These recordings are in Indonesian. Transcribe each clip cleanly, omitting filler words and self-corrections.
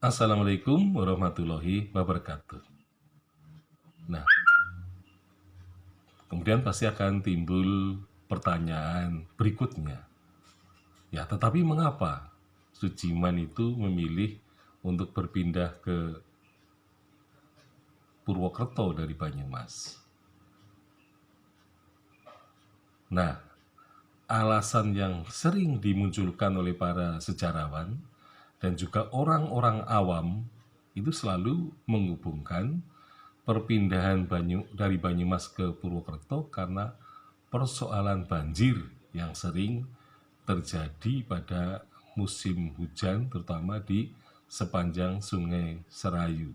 Assalamualaikum warahmatullahi wabarakatuh. Nah, kemudian pasti akan timbul pertanyaan berikutnya. Ya, tetapi mengapa Sujiman itu memilih untuk berpindah ke Purwokerto dari Banyumas? Nah, alasan yang sering dimunculkan oleh para sejarawan dan juga orang-orang awam itu selalu menghubungkan perpindahan dari Banyumas ke Purwokerto karena persoalan banjir yang sering terjadi pada musim hujan, terutama di sepanjang Sungai Serayu.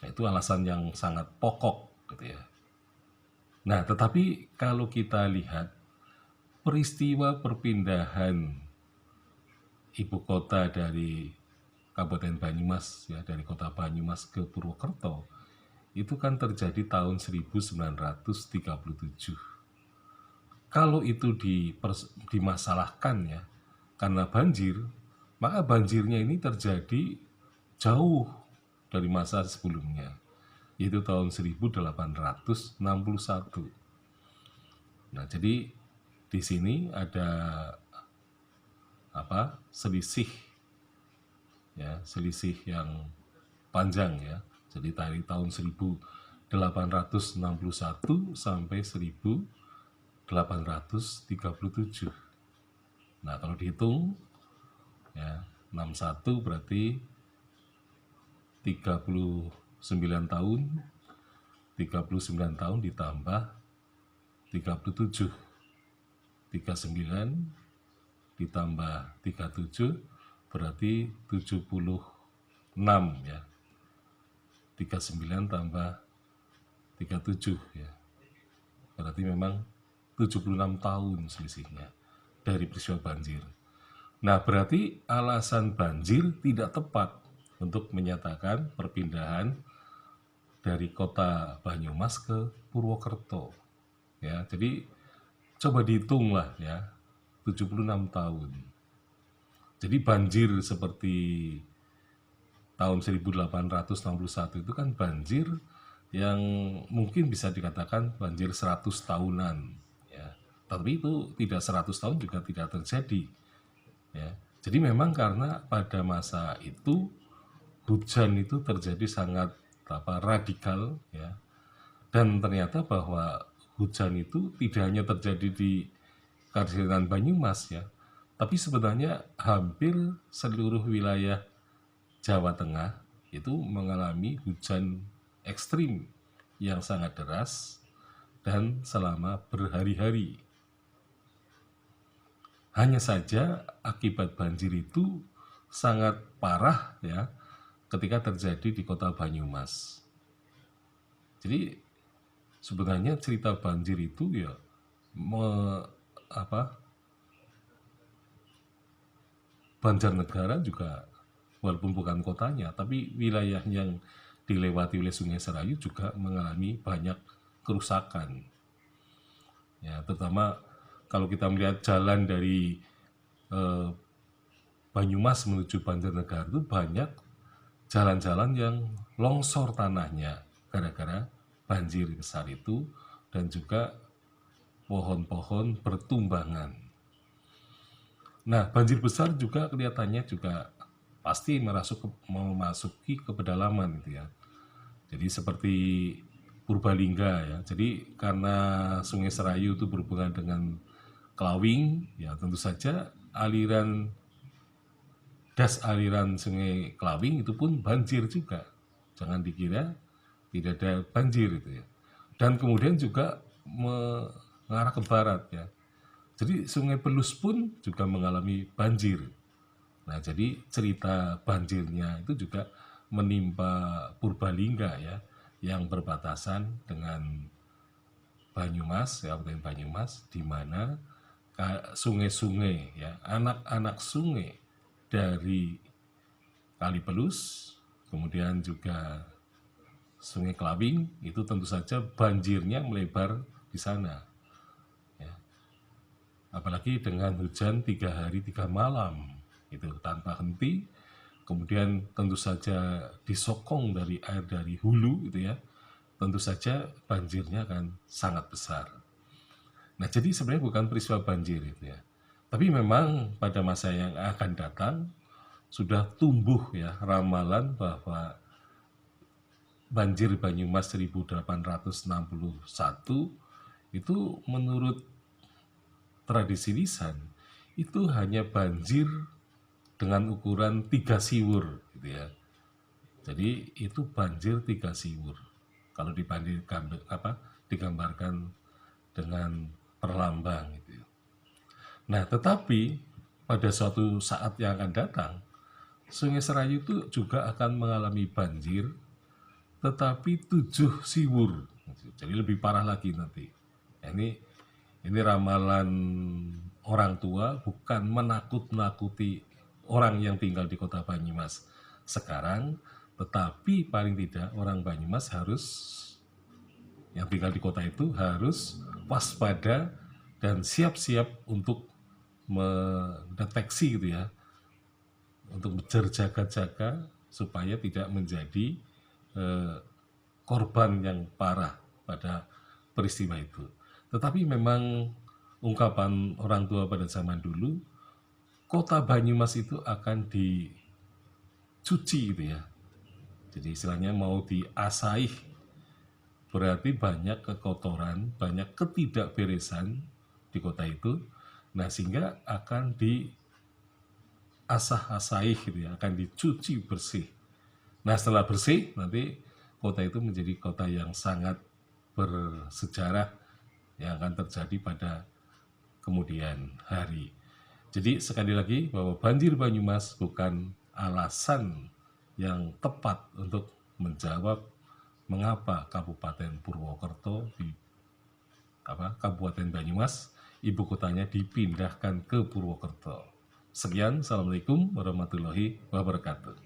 Nah, itu alasan yang sangat pokok, gitu ya. Nah, tetapi kalau kita lihat peristiwa perpindahan ibu kota dari Kabupaten Banyumas, ya, dari kota Banyumas ke Purwokerto, itu kan terjadi tahun 1937. Kalau itu dimasalahkan, ya, karena banjir, maka banjirnya ini terjadi jauh dari masa sebelumnya, yaitu tahun 1861. Nah, jadi di sini ada selisih, ya, selisih yang panjang, ya. Jadi dari tahun 1861 sampai 1837. Nah, kalau dihitung, ya, 61 berarti 39 tahun, 39 tahun ditambah 37, 39 ditambah 37 berarti 76, ya. 39 tambah 37, ya. Berarti memang 76 tahun selisihnya dari peristiwa banjir. Nah, berarti alasan banjir tidak tepat untuk menyatakan perpindahan dari kota Banyumas ke Purwokerto. Ya, jadi coba dihitunglah, ya, 76 tahun. Jadi banjir seperti tahun 1861 itu kan banjir yang mungkin bisa dikatakan banjir 100 tahunan, ya. Tapi itu tidak 100 tahun juga tidak terjadi, ya. Jadi memang karena pada masa itu hujan itu terjadi sangat radikal, ya. Dan ternyata bahwa hujan itu tidak hanya terjadi di Kabupaten Banyumas, ya, tapi sebenarnya hampir seluruh wilayah Jawa Tengah itu mengalami hujan ekstrim yang sangat deras dan selama berhari-hari. Hanya saja akibat banjir itu sangat parah, ya, ketika terjadi di kota Banyumas. Jadi sebenarnya cerita banjir itu, ya, Banjarnegara juga, walaupun bukan kotanya, tapi wilayah yang dilewati oleh Sungai Serayu juga mengalami banyak kerusakan. Ya, terutama kalau kita melihat jalan dari Banyumas menuju Banjarnegara itu banyak jalan-jalan yang longsor tanahnya gara-gara banjir besar itu, dan juga pohon-pohon bertumbangan. Nah, banjir besar juga kelihatannya juga pasti memasuki ke pedalaman, gitu ya. Jadi seperti Purbalingga, ya. Jadi karena Sungai Serayu itu berhubungan dengan Kelawing, ya, tentu saja aliran Sungai Kelawing itu pun banjir juga. Jangan dikira tidak ada banjir, itu ya. Dan kemudian juga mengarah ke barat, ya. Jadi Sungai Pelus pun juga mengalami banjir. Nah, jadi cerita banjirnya itu juga menimpa Purbalingga, ya, yang berbatasan dengan Banyumas, ya, Kabupaten Banyumas, di mana sungai-sungai, ya, anak-anak sungai dari Kali Pelus, kemudian juga Sungai Kelabing, itu tentu saja banjirnya melebar di sana, ya. Apalagi dengan hujan 3 hari 3 malam itu tanpa henti, kemudian tentu saja disokong dari air dari hulu gitu ya, tentu saja banjirnya akan sangat besar. Nah, jadi sebenarnya bukan peristiwa banjir itu ya. Tapi memang pada masa yang akan datang sudah tumbuh ya ramalan bahwa banjir Banyumas 1861 itu menurut tradisi lisan itu hanya banjir dengan ukuran 3 siwur gitu ya. Jadi itu banjir 3 siwur. Kalau dibandingkan digambarkan dengan perlambang gitu ya. Nah, tetapi pada suatu saat yang akan datang, Sungai Serayu itu juga akan mengalami banjir, tetapi 7 siwur. Jadi lebih parah lagi nanti. Nah, ini ramalan orang tua, bukan menakut-nakuti orang yang tinggal di kota Banyumas sekarang, tetapi paling tidak orang Banyumas harus, yang tinggal di kota itu harus waspada dan siap-siap untuk mendeteksi gitu ya, untuk berjaga-jaga supaya tidak menjadi korban yang parah pada peristiwa itu. Tetapi memang ungkapan orang tua pada zaman dulu, kota Banyumas itu akan dicuci gitu ya. Jadi istilahnya mau diasaih, berarti banyak kekotoran, banyak ketidakberesan di kota itu. Nah, sehingga akan diasah-asaih gitu ya, akan dicuci bersih. Nah, setelah bersih nanti kota itu menjadi kota yang sangat bersejarah yang akan terjadi pada kemudian hari. Jadi sekali lagi bahwa banjir Banyumas bukan alasan yang tepat untuk menjawab mengapa Kabupaten Purwokerto di Kabupaten Banyumas ibu kotanya dipindahkan ke Purwokerto. Sekian, Assalamualaikum warahmatullahi wabarakatuh.